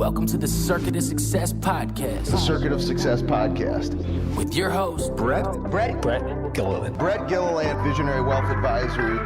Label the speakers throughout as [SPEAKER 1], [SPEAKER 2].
[SPEAKER 1] Welcome to the Circuit of Success Podcast.
[SPEAKER 2] The Circuit of Success Podcast.
[SPEAKER 1] With your host,
[SPEAKER 2] Brett
[SPEAKER 3] Gilliland.
[SPEAKER 2] Brett Gilliland, Visionary Wealth Advisory.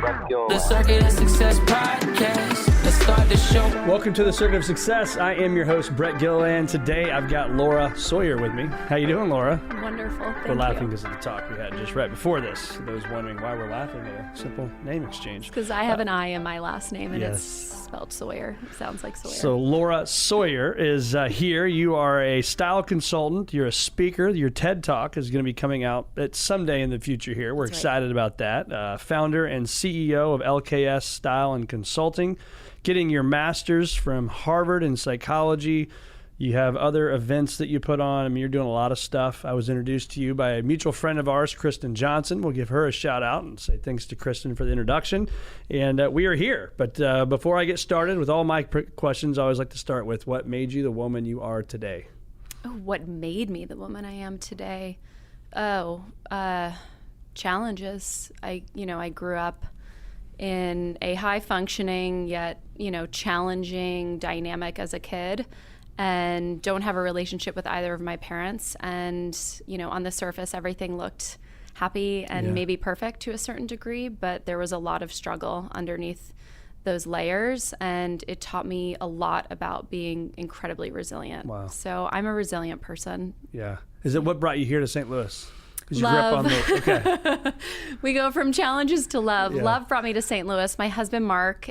[SPEAKER 1] The Circuit of Success Podcast. Let's start the show.
[SPEAKER 3] Welcome to the Circuit of Success. I am your host, Brett Gilliland. Today, I've got Laura Sawyier with me. How you doing, Laura?
[SPEAKER 4] Wonderful. Thank
[SPEAKER 3] We're laughing
[SPEAKER 4] you.
[SPEAKER 3] because of the talk we had just right before this. Those wondering why we're laughing at a simple name exchange.
[SPEAKER 4] Because I have an I in my last name, and
[SPEAKER 3] yes.
[SPEAKER 4] it's spelled Sawyer. It sounds like Sawyer.
[SPEAKER 3] So Laura Sawyier is here. You are a style consultant. You're a speaker. Your TED Talk is going to be coming out at someday in the future here. We're excited about that. Founder and CEO of LKS Style and Consulting. Getting your master's from Harvard in psychology. You have other events that you put on. I mean, you're doing a lot of stuff. I was introduced to you by a mutual friend of ours, Kristen Johnson. We'll give her a shout out and say thanks to Kristen for the introduction. And we are here. But before I get started with all my questions, I always like to start with what made you the woman you are today?
[SPEAKER 4] Oh, what made me the woman I am today? Challenges. I grew up in a high functioning yet, challenging dynamic as a kid, and don't have a relationship with either of my parents. And, on the surface, everything looked happy and maybe perfect to a certain degree, but there was a lot of struggle underneath those layers, and it taught me a lot about being incredibly resilient.
[SPEAKER 3] Wow.
[SPEAKER 4] So I'm a resilient person.
[SPEAKER 3] Yeah. Is it what brought you here to St. Louis? Because you
[SPEAKER 4] Love.
[SPEAKER 3] grew up on the, okay.
[SPEAKER 4] We go from challenges to love.
[SPEAKER 3] Yeah.
[SPEAKER 4] Love brought me to St. Louis. My husband, Mark,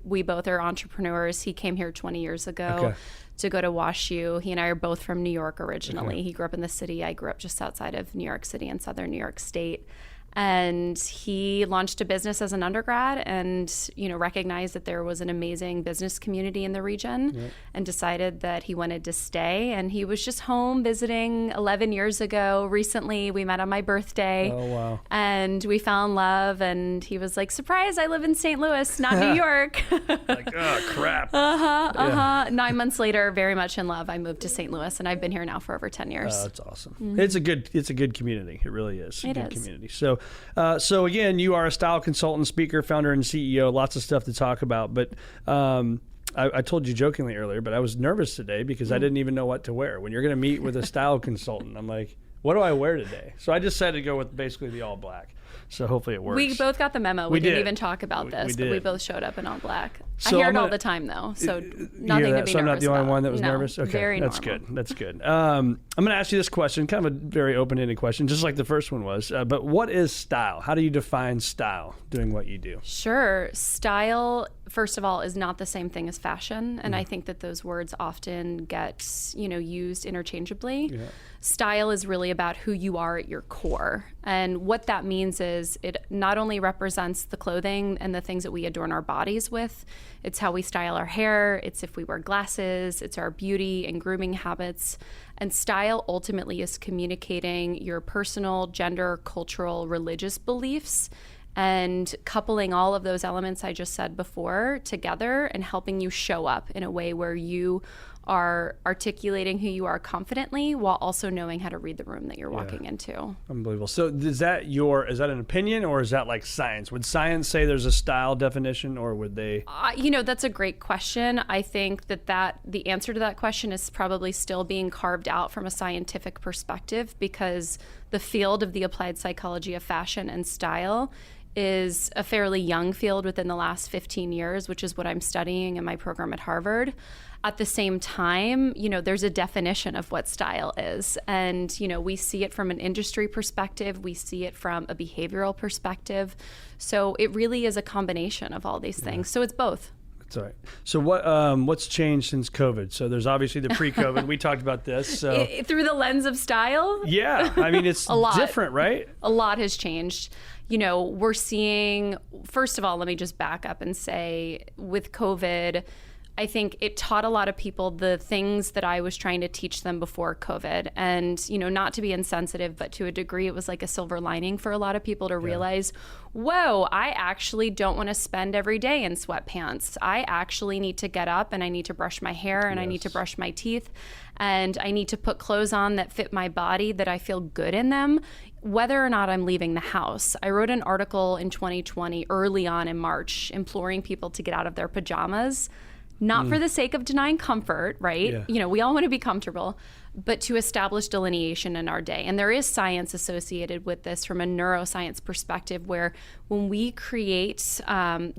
[SPEAKER 4] we both are entrepreneurs. He came here 20 years ago to go to WashU. He and I are both from New York originally. He grew up in the city. I grew up just outside of New York City in southern New York State. And he launched a business as an undergrad and, recognized that there was an amazing business community in the region and decided that he wanted to stay. And he was just home visiting 11 years ago. Recently, we met on my birthday.
[SPEAKER 3] Oh, wow.
[SPEAKER 4] And we fell in love. And he was like, surprise, I live in St. Louis, not New York.
[SPEAKER 3] Like, oh, crap.
[SPEAKER 4] 9 months later, very much in love, I moved to St. Louis. And I've been here now for over 10 years.
[SPEAKER 3] That's awesome. Mm-hmm. It's a good community. It really is.
[SPEAKER 4] It
[SPEAKER 3] good
[SPEAKER 4] is.
[SPEAKER 3] community. So again, you are a style consultant, speaker, founder, and CEO. Lots of stuff to talk about. But I told you jokingly earlier, but I was nervous today because I didn't even know what to wear. When you're going to meet with a style consultant, I'm like, what do I wear today? So I decided to go with basically the all black. So hopefully it works.
[SPEAKER 4] We both got the memo. We didn't even talk about this, but we both showed up in all black.
[SPEAKER 3] So
[SPEAKER 4] I hear it all the time, though, so nothing to be nervous about.
[SPEAKER 3] So I'm not the only one that was nervous? Okay,
[SPEAKER 4] very
[SPEAKER 3] that's
[SPEAKER 4] normal.
[SPEAKER 3] good. That's good. I'm going to ask you this question, kind of a very open-ended question, just like the first one was. But what is style? How do you define style doing what you do?
[SPEAKER 4] Sure. Style, first of all, is not the same thing as fashion, and I think that those words often get, used interchangeably. Yeah. Style is really about who you are at your core. And what that means is it not only represents the clothing and the things that we adorn our bodies with, it's how we style our hair, it's if we wear glasses, it's our beauty and grooming habits. And style ultimately is communicating your personal, gender, cultural, religious beliefs, and coupling all of those elements I just said before together and helping you show up in a way where you are articulating who you are confidently while also knowing how to read the room that you're walking into.
[SPEAKER 3] Unbelievable. So is that an opinion, or is that like science? Would science say there's a style definition, or would they?
[SPEAKER 4] That's a great question. I think that the answer to that question is probably still being carved out from a scientific perspective, because the field of the applied psychology of fashion and style is a fairly young field within the last 15 years, which is what I'm studying in my program at Harvard. At the same time, there's a definition of what style is. And, we see it from an industry perspective. We see it from a behavioral perspective. So it really is a combination of all these things. So it's both.
[SPEAKER 3] That's all right. So what's changed since COVID? So there's obviously the pre-COVID. We talked about this. So
[SPEAKER 4] through the lens of style?
[SPEAKER 3] Yeah. I mean, it's different, right?
[SPEAKER 4] A lot has changed. We're seeing, first of all, let me just back up and say with COVID, I think it taught a lot of people the things that I was trying to teach them before COVID. And, not to be insensitive, but to a degree, it was like a silver lining for a lot of people to realize, whoa, I actually don't want to spend every day in sweatpants. I actually need to get up and I need to brush my hair and I need to brush my teeth and I need to put clothes on that fit my body, that I feel good in them, whether or not I'm leaving the house. I wrote an article in 2020 early on in March imploring people to get out of their pajamas. not for the sake of denying comfort, right?
[SPEAKER 3] Yeah.
[SPEAKER 4] We all want to be comfortable, but to establish delineation in our day. And there is science associated with this from a neuroscience perspective, where when we create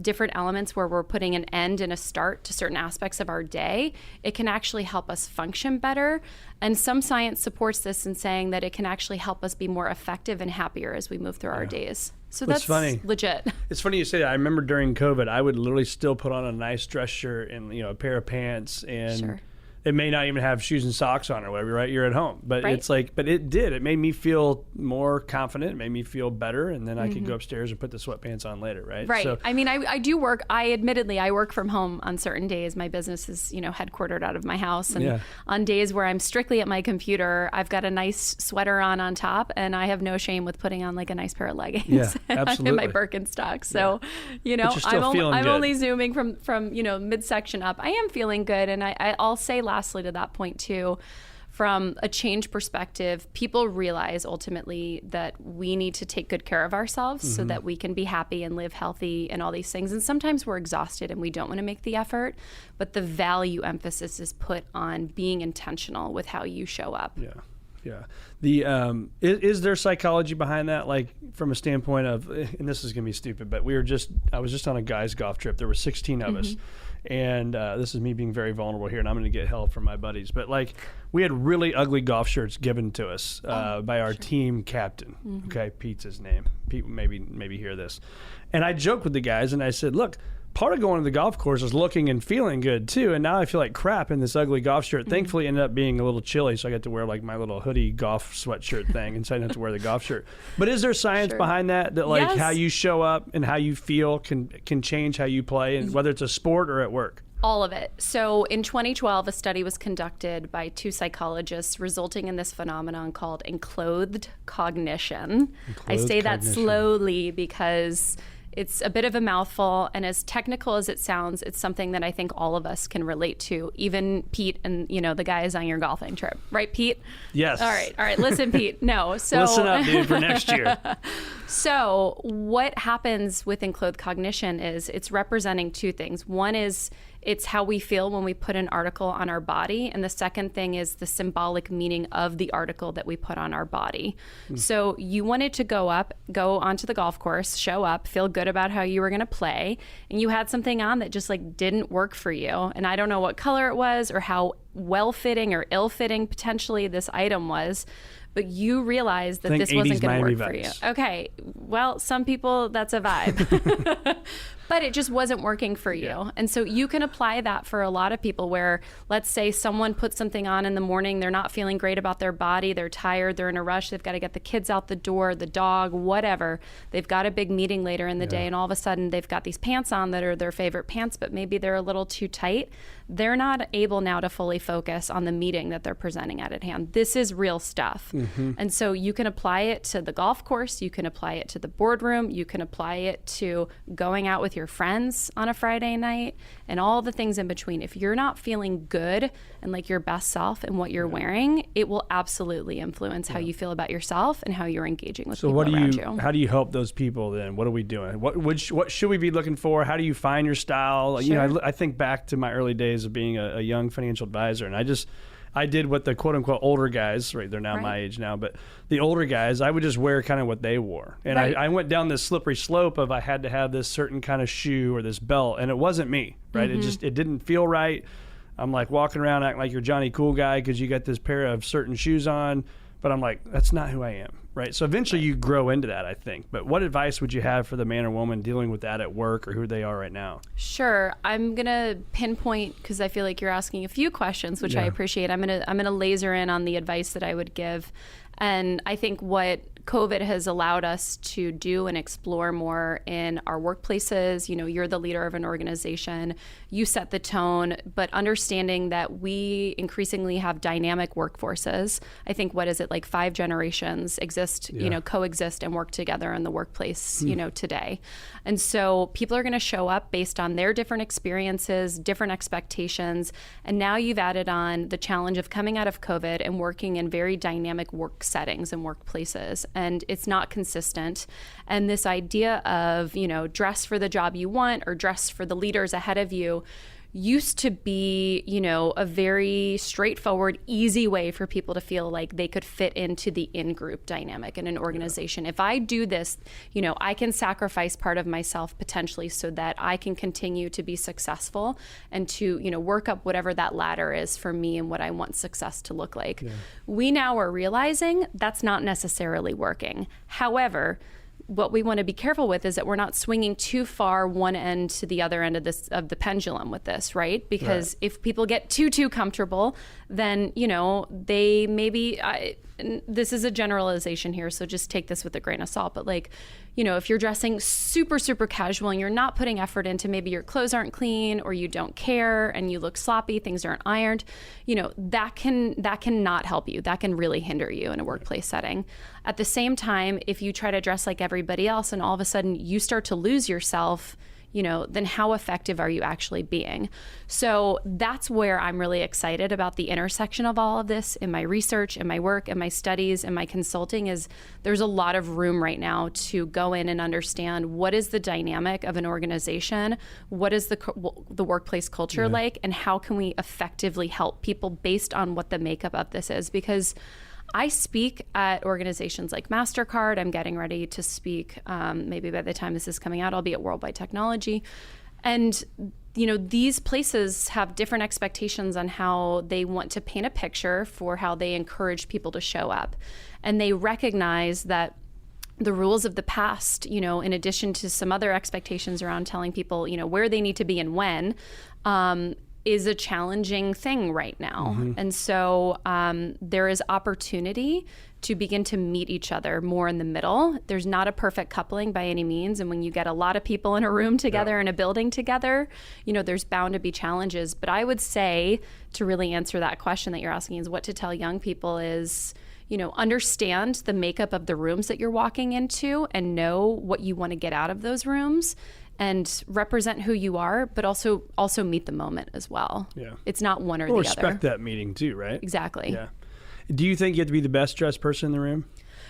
[SPEAKER 4] different elements where we're putting an end and a start to certain aspects of our day, it can actually help us function better. And some science supports this in saying that it can actually help us be more effective and happier as we move through our days. So that's
[SPEAKER 3] funny.
[SPEAKER 4] Legit.
[SPEAKER 3] It's funny you say that. I remember during COVID, I would literally still put on a nice dress shirt and a pair of pants, and
[SPEAKER 4] Sure.
[SPEAKER 3] it may not even have shoes and socks on or whatever, right? You're at home. But
[SPEAKER 4] Right.
[SPEAKER 3] it's like, but it did. It made me feel more confident. It made me feel better. And then I could go upstairs and put the sweatpants on later, right?
[SPEAKER 4] Right.
[SPEAKER 3] So,
[SPEAKER 4] I mean, I do work. Admittedly, I work from home on certain days. My business is, headquartered out of my house. And on days where I'm strictly at my computer, I've got a nice sweater on top, and I have no shame with putting on like a nice pair of leggings.
[SPEAKER 3] Yeah,
[SPEAKER 4] I'm in
[SPEAKER 3] absolutely.
[SPEAKER 4] my Birkenstocks. So,
[SPEAKER 3] you're still feeling
[SPEAKER 4] I'm
[SPEAKER 3] good.
[SPEAKER 4] only zooming from midsection up. I am feeling good. And I'll say lastly to that point too, from a change perspective, people realize ultimately that we need to take good care of ourselves so that we can be happy and live healthy and all these things. And sometimes we're exhausted and we don't want to make the effort, but the value emphasis is put on being intentional with how you show up.
[SPEAKER 3] Yeah. The is there psychology behind that? Like from a standpoint of, and this is gonna be stupid, but I was just on a guys golf trip. There were 16 of us, and this is me being very vulnerable here, and I'm gonna get help from my buddies. But like, we had really ugly golf shirts given to us by our team captain. Okay, Pete's his name. Pete maybe hear this, and I joked with the guys, and I said, look, part of going to the golf course is looking and feeling good too. And now I feel like crap in this ugly golf shirt. Thankfully, it ended up being a little chilly, so I got to wear like my little hoodie golf sweatshirt thing, and so I didn't have to wear the golf shirt. But is there science behind that like
[SPEAKER 4] Yes.
[SPEAKER 3] how you show up and how you feel can change how you play, and whether it's a sport or at work?
[SPEAKER 4] All of it. So in 2012, a study was conducted by 2 psychologists, resulting in this phenomenon called enclothed cognition. I say that slowly because it's a bit of a mouthful, and as technical as it sounds, it's something that I think all of us can relate to, even Pete and, the guys on your golfing trip. Right, Pete?
[SPEAKER 3] Yes.
[SPEAKER 4] All right. Listen, Pete. No. So
[SPEAKER 3] Listen up, dude, for next year.
[SPEAKER 4] So what happens with enclothed cognition is it's representing 2 things. One is it's how we feel when we put an article on our body. And the second thing is the symbolic meaning of the article that we put on our body. So you wanted to go onto the golf course, show up, feel good about how you were going to play. And you had something on that just like didn't work for you. And I don't know what color it was or how well-fitting or ill-fitting potentially this item was. But you realized that this wasn't going to work for you. Okay. Well, some people, that's a vibe. But it just wasn't working for you. Yeah. And so you can apply that for a lot of people where, let's say someone puts something on in the morning, they're not feeling great about their body, they're tired, they're in a rush, they've got to get the kids out the door, the dog, whatever. They've got a big meeting later in the day, and all of a sudden they've got these pants on that are their favorite pants, but maybe they're a little too tight. They're not able now to fully focus on the meeting that they're presenting at hand. This is real stuff. And so you can apply it to the golf course, you can apply it to the boardroom, you can apply it to going out with your friends on a Friday night, and all the things in between. If you're not feeling good and like your best self in what you're wearing, it will absolutely influence how you feel about yourself and how you're engaging with people around you.
[SPEAKER 3] How do you help those people then? What are we doing? What should we be looking for? How do you find your style?
[SPEAKER 4] Sure.
[SPEAKER 3] I think back to my early days of being a young financial advisor, and I did what the quote unquote older guys, right? They're now my age now, but the older guys, I would just wear kind of what they wore. And I went down this slippery slope of I had to have this certain kind of shoe or this belt, and it wasn't me, right? It didn't feel right. I'm like walking around acting like you're Johnny Cool Guy because you got this pair of certain shoes on, but I'm like, that's not who I am, right? So eventually you grow into that, I think. But what advice would you have for the man or woman dealing with that at work or who they are right now?
[SPEAKER 4] Sure. I'm going to pinpoint, because I feel like you're asking a few questions, which I appreciate. I'm going to laser in on the advice that I would give. And I think what COVID has allowed us to do and explore more in our workplaces. You're the leader of an organization, you set the tone, but understanding that we increasingly have dynamic workforces. I think, what is it, like 5 generations exist, coexist and work together in the workplace, today. And so people are going to show up based on their different experiences, different expectations. And now you've added on the challenge of coming out of COVID and working in very dynamic work settings and workplaces. And it's not consistent. And this idea of, dress for the job you want or dress for the leaders ahead of you, used to be, a very straightforward, easy way for people to feel like they could fit into the in-group dynamic in an organization. If I do this, I can sacrifice part of myself potentially so that I can continue to be successful and to, work up whatever that ladder is for me and what I want success to look like. Yeah. We now are realizing that's not necessarily working. However, what we want to be careful with is that we're not swinging too far one end to the other end of the pendulum with this, right? Because if people get too comfortable, then, they maybe, this is a generalization here, so just take this with a grain of salt, but if you're dressing super, super casual and you're not putting effort into, maybe your clothes aren't clean or you don't care and you look sloppy, things aren't ironed, that can not help you. That can really hinder you in a workplace setting. At the same time, if you try to dress like everybody else and all of a sudden you start to lose yourself, then how effective are you actually being? So that's where I'm really excited about the intersection of all of this in my research, in my work, in my studies, and my consulting is there's a lot of room right now to go in and understand what is the dynamic of an organization, what is the workplace culture like, and how can we effectively help people based on what the makeup of this is. Because I speak at organizations like MasterCard. I'm getting ready to speak, maybe by the time this is coming out, I'll be at World by Technology. And, these places have different expectations on how they want to paint a picture for how they encourage people to show up. And they recognize that the rules of the past, in addition to some other expectations around telling people, where they need to be and when, is a challenging thing right now. Mm-hmm. And so there is opportunity to begin to meet each other more in the middle. There's not a perfect coupling by any means. And when you get a lot of people in a room together, in a building together, there's bound to be challenges. But I would say, to really answer that question that you're asking, is what to tell young people is, understand the makeup of the rooms that you're walking into and know what you want to get out of those rooms. And represent who you are, but also meet the moment as well. Yeah, it's not one or the other.
[SPEAKER 3] Respect that meeting too, right?
[SPEAKER 4] Exactly.
[SPEAKER 3] Yeah. Do you think you have to be the best dressed person in the room?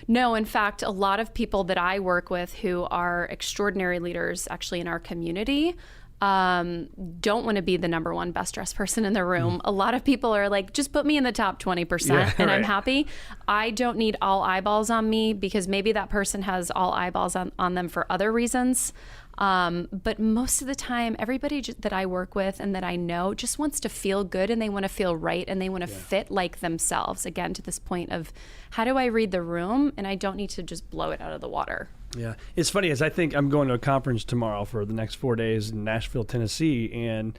[SPEAKER 4] No, in fact, a lot of people that I work with who are extraordinary leaders, actually in our community, don't want to be the number one best dressed person in the room. A lot of people are like, just put me in the top 20% and I'm happy. I don't need all eyeballs on me because maybe that person has all eyeballs on them for other reasons. But most of the time, everybody that I work with and that I know just wants to feel good and they want to feel right and they want to fit like themselves. Again, to this point of how do I read the room and I don't need to just blow it out of the water.
[SPEAKER 3] Yeah. It's funny as I think I'm going to a conference tomorrow for the next 4 days in Nashville, Tennessee, and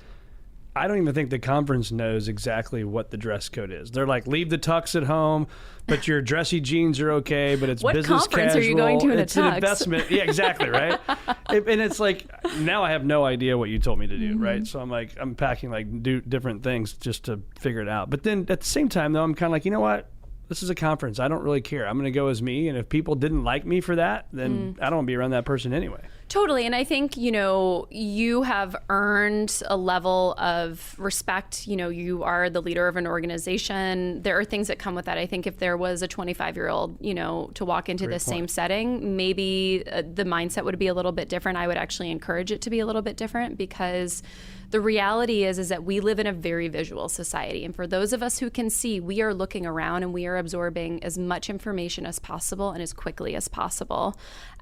[SPEAKER 3] I don't even think the conference knows exactly what the dress code is. They're like, leave the tux at home, but your dressy jeans are okay, but it's
[SPEAKER 4] what
[SPEAKER 3] business casual.
[SPEAKER 4] What conference are you going to in
[SPEAKER 3] it's
[SPEAKER 4] a tux?
[SPEAKER 3] An investment. Yeah, exactly, right? And it's like, now I have no idea what you told me to do, right? So I'm packing different things just to figure it out. But then at the same time, though, I'm kind of like, you know what? This is a conference. I don't really care. I'm going to go as me. And if people didn't like me for that, then I don't want to be around that person anyway.
[SPEAKER 4] Totally. And I think, you have earned a level of respect. You are the leader of an organization. There are things that come with that. I think if there was a 25-year-old, to walk into this same setting, maybe the mindset would be a little bit different. I would actually encourage it to be a little bit different because the reality is that we live in a very visual society. And for those of us who can see, we are looking around and we are absorbing as much information as possible and as quickly as possible.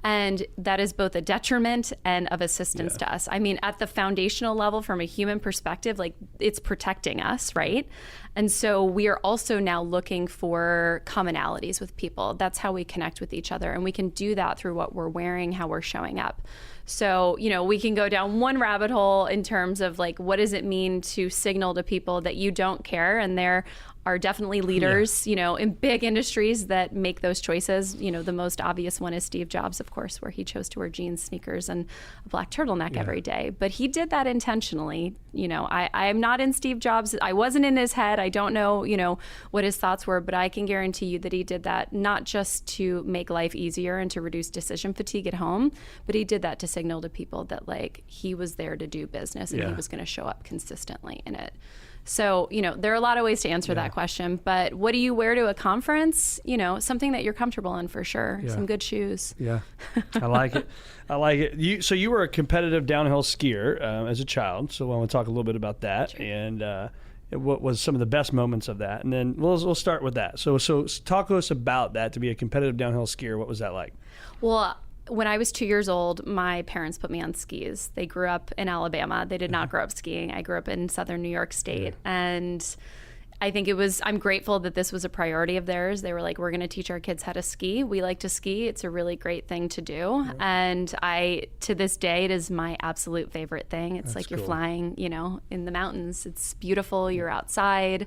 [SPEAKER 4] And that is both a detriment and of assistance to us. I mean, at the foundational level, from a human perspective, it's protecting us, right? And so we are also now looking for commonalities with people. That's how we connect with each other. And we can do that through what we're wearing, how we're showing up. So, we can go down one rabbit hole in terms of what does it mean to signal to people that you don't care? And there are definitely leaders, in big industries that make those choices. The most obvious one is Steve Jobs, of course, where he chose to wear jeans, sneakers, and a black turtleneck every day. But he did that intentionally. I am not in Steve Jobs. I wasn't in his head. I don't know, what his thoughts were, but I can guarantee you that he did that not just to make life easier and to reduce decision fatigue at home, but he did that to signal to people that he was there to do business and he was going to show up consistently in it. So, there are a lot of ways to answer that question, but what do you wear to a conference? Something that you're comfortable in for sure.
[SPEAKER 3] Yeah.
[SPEAKER 4] Some good shoes.
[SPEAKER 3] Yeah. I like it. I like it. So you were a competitive downhill skier as a child. So I want to talk a little bit about that. Sure. And what was some of the best moments of that? And then we'll start with that. So talk to us about that, to be a competitive downhill skier. What was that like?
[SPEAKER 4] Well, when I was 2 years old, my parents put me on skis. They grew up in Alabama. They did not grow up skiing. I grew up in southern New York State. And I think I'm grateful that this was a priority of theirs. They were like, we're going to teach our kids how to ski. We like to ski. It's a really great thing to do. And to this day, it is my absolute favorite thing. It's like you're flying, in the mountains. It's beautiful. You're outside.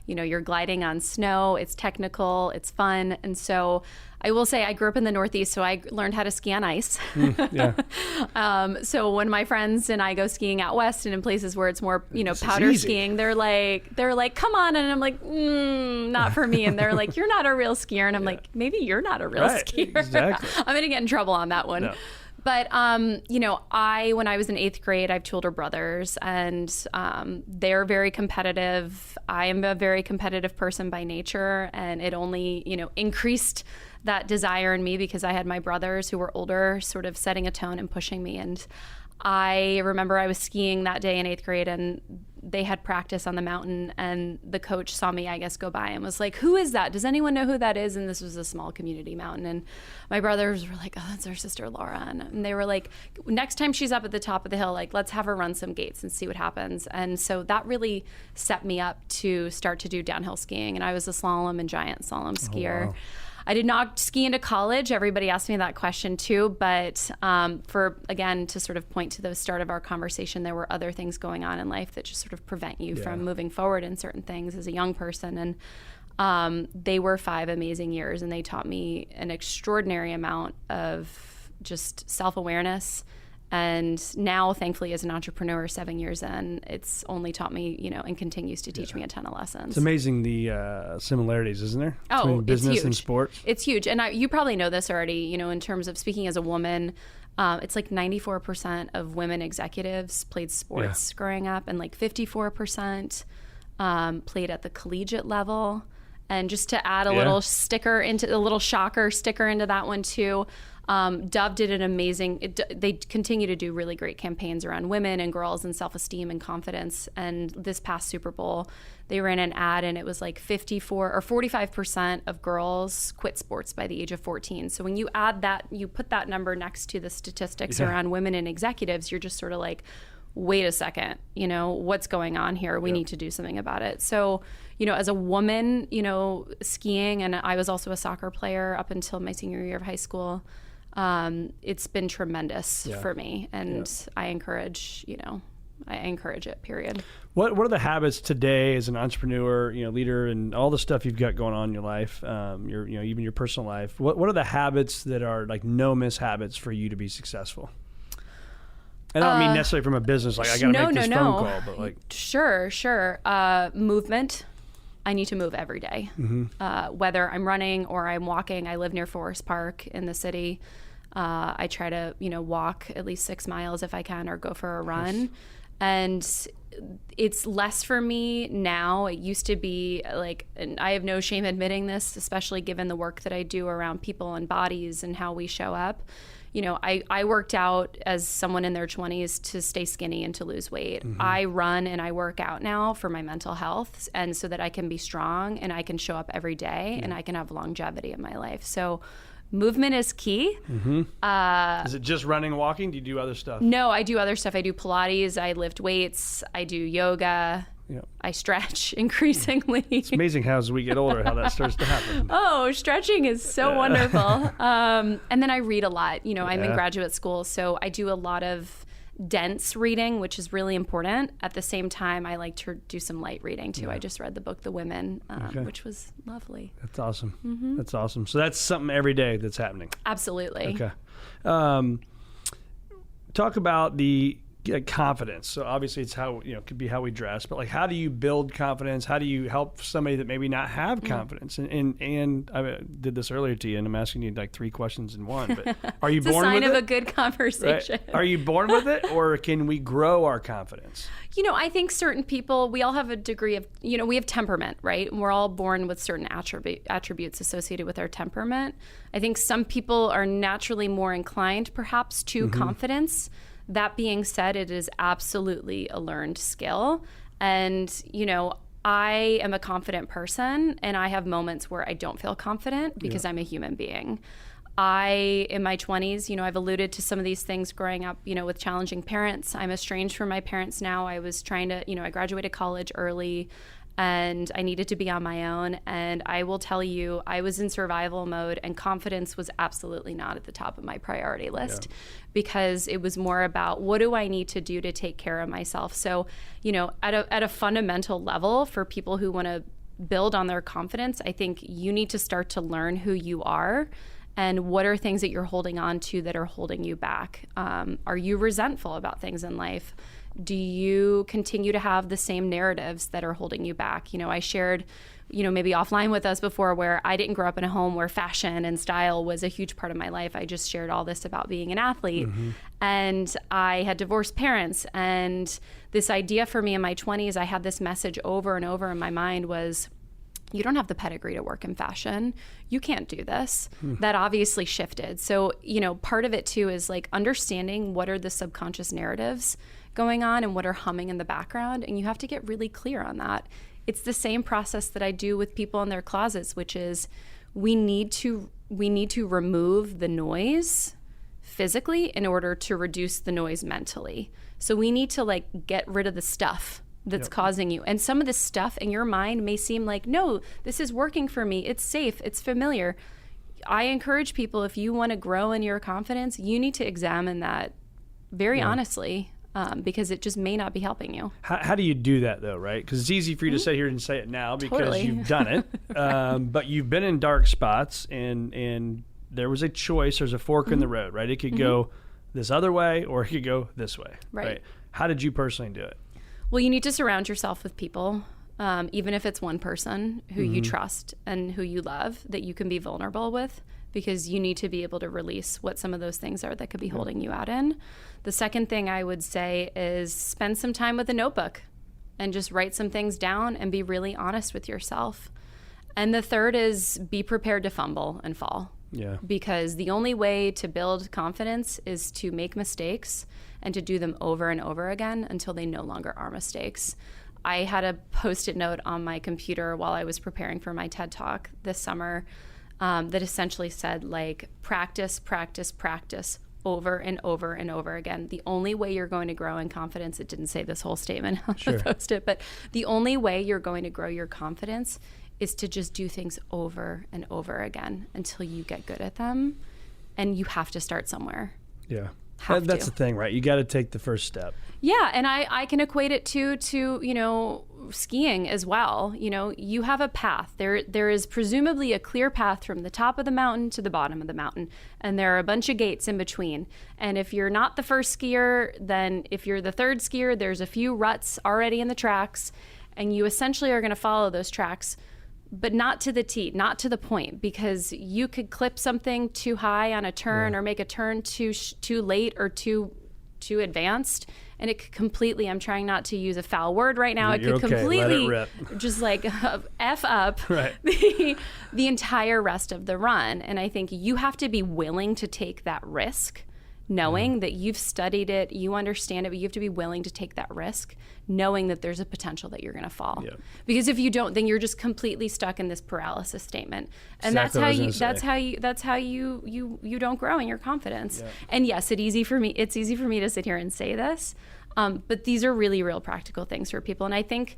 [SPEAKER 4] You're gliding on snow. It's technical. It's fun. And so I will say I grew up in the Northeast, so I learned how to ski on ice. So when my friends and I go skiing out west and in places where it's more, powder skiing, they're like, come on. And I'm like, not for me. And they're like, you're not a real skier. And I'm like, maybe you're not a real skier.
[SPEAKER 3] Exactly.
[SPEAKER 4] I'm going to get in trouble on that one. No. But, when I was in 8th grade, I have 2 older brothers, and they're very competitive. I am a very competitive person by nature, and it only, increased that desire in me because I had my brothers who were older sort of setting a tone and pushing me. And I remember I was skiing that day in 8th grade, and they had practice on the mountain, and the coach saw me, I guess, go by and was like, who is that? Does anyone know who that is? And this was a small community mountain. And my brothers were like, oh, that's our sister Laura. And they were like, next time she's up at the top of the hill, like, let's have her run some gates and see what happens. And so that really set me up to start to do downhill skiing. And I was a slalom and giant slalom skier. Oh, wow. I did not ski into college. Everybody asked me that question too. But to sort of point to the start of our conversation, there were other things going on in life that just sort of prevent you from moving forward in certain things as a young person. And they were 5 amazing years, and they taught me an extraordinary amount of just self-awareness. And now, thankfully, as an entrepreneur, 7 years in, it's only taught me, and continues to teach me a ton of lessons.
[SPEAKER 3] It's amazing the similarities, isn't there?
[SPEAKER 4] Between
[SPEAKER 3] business and sports.
[SPEAKER 4] It's huge. And you probably know this already, in terms of speaking as a woman, it's like 94% of women executives played sports growing up, and like 54% played at the collegiate level. And just to add a little shocker sticker into that one too, Dove did an amazing, they continue to do really great campaigns around women and girls and self-esteem and confidence. And this past Super Bowl, they ran an ad, and it was like 45% of girls quit sports by the age of 14. So when you add that, you put that number next to the statistics around women and executives, you're just sort of like, wait a second, what's going on here? We need to do something about it. So, as a woman, skiing, and I was also a soccer player up until my senior year of high school, it's been tremendous for me. And I encourage it, period.
[SPEAKER 3] What are the habits today as an entrepreneur, leader, and all the stuff you've got going on in your life, even your personal life? What are the habits that are like no miss habits for you to be successful? I don't mean necessarily from a business, like I got to make this phone call, but like.
[SPEAKER 4] Sure. Movement. I need to move every day. Mm-hmm. Whether I'm running or I'm walking. I live near Forest Park in the city. I try to, walk at least 6 miles if I can, or go for a run. Yes. And it's less for me now. It used to be like, and I have no shame admitting this, especially given the work that I do around people and bodies and how we show up. I worked out as someone in their 20s to stay skinny and to lose weight. Mm-hmm. I run and I work out now for my mental health, and so that I can be strong and I can show up every day and I can have longevity in my life. So movement is key. Mm-hmm.
[SPEAKER 3] Is it just running and walking? Do you do other stuff?
[SPEAKER 4] No, I do other stuff. I do Pilates, I lift weights, I do yoga. Yep. I stretch increasingly.
[SPEAKER 3] It's amazing how as we get older, how that starts to happen.
[SPEAKER 4] Oh, stretching is so wonderful. And then I read a lot. I'm in graduate school, so I do a lot of dense reading, which is really important. At the same time, I like to do some light reading too. I just read the book The Women, which was lovely.
[SPEAKER 3] That's awesome. Mm-hmm. That's awesome. So that's something every day that's happening.
[SPEAKER 4] Absolutely.
[SPEAKER 3] Okay. Talk about the confidence. So obviously it's how, it could be how we dress, but like, how do you build confidence? How do you help somebody that maybe not have confidence? And I did this earlier to you, and I'm asking you like 3 questions in one, but are you
[SPEAKER 4] It's
[SPEAKER 3] born
[SPEAKER 4] a sign
[SPEAKER 3] with
[SPEAKER 4] of
[SPEAKER 3] it?
[SPEAKER 4] a good conversation.
[SPEAKER 3] Right? Are you born with it, or can we grow our confidence?
[SPEAKER 4] I think certain people, we all have a degree of, we have temperament, right? And we're all born with certain attributes associated with our temperament. I think some people are naturally more inclined perhaps to confidence. That being said, it is absolutely a learned skill. And, I am a confident person, and I have moments where I don't feel confident because I'm a human being. In my 20s, I've alluded to some of these things growing up, with challenging parents. I'm estranged from my parents now. I was trying to, I graduated college early, and I needed to be on my own. And I will tell you, I was in survival mode, and confidence was absolutely not at the top of my priority list because it was more about, what do I need to do to take care of myself? So, at a fundamental level, for people who want to build on their confidence, I think you need to start to learn who you are and what are things that you're holding on to that are holding you back. Are you resentful about things in life? Do you continue to have the same narratives that are holding you back? I shared, maybe offline with us before, where I didn't grow up in a home where fashion and style was a huge part of my life. I just shared all this about being an athlete. And I had divorced parents. And this idea for me in my 20s, I had this message over and over in my mind was, you don't have the pedigree to work in fashion. You can't do this. That obviously shifted. So, part of it too is like understanding what are the subconscious narratives going on and what are humming in the background. And you have to get really clear on that. It's the same process that I do with people in their closets, which is we need to remove the noise physically in order to reduce the noise mentally. So we need to get rid of the stuff that's causing you. And some of this stuff in your mind may seem like, no, this is working for me. It's safe. It's familiar. I encourage people, if you want to grow in your confidence, you need to examine that very honestly, because it just may not be helping you.
[SPEAKER 3] How do you do that though, right? Because it's easy for you to sit here and say it now because you've done it, but you've been in dark spots, and there was a choice. There's a fork in the road, right? It could go this other way, or it could go this way, right? How did you personally do it?
[SPEAKER 4] Well, you need to surround yourself with people, even if it's one person who you trust and who you love, that you can be vulnerable with, because you need to be able to release what some of those things are that could be holding you out in. The second thing I would say is spend some time with a notebook and just write some things down and be really honest with yourself. And the third is be prepared to fumble and fall. Yeah. Because the only way to build confidence is to make mistakes and to do them over and over again until they no longer are mistakes. I had a Post-it note on my computer while I was preparing for my TED Talk this summer that essentially said, practice, practice, practice over and over and over again. The only way you're going to grow in confidence, it didn't say this whole statement on the Post-it, but the only way you're going to grow your confidence is to just do things over and over again until you get good at them. And you have to start somewhere.
[SPEAKER 3] Yeah. That's the thing, right? You got to take the first step. Yeah.
[SPEAKER 4] And I can equate it to skiing as well. You have a path. There is presumably a clear path from the top of the mountain to the bottom of the mountain. And there are a bunch of gates in between. And if you're not the first skier, then if you're the third skier, there's a few ruts already in the tracks. And you essentially are going to follow those tracks, but not to the T, not to the point, because you could clip something too high on a turn or make a turn too late or too advanced, and it could completely, I'm trying not to use a foul word right now, it could completely just F up the entire rest of the run. And I think you have to be willing to take that risk, knowing that you've studied it, you understand it, but you have to be willing to take that risk, knowing that there's a potential that you're going to fall. Yep. Because if you don't, then you're just completely stuck in this paralysis statement, and that's how you don't grow in your confidence. Yep. And yes, it's easy for me to sit here and say this, but these are really real practical things for people. And I think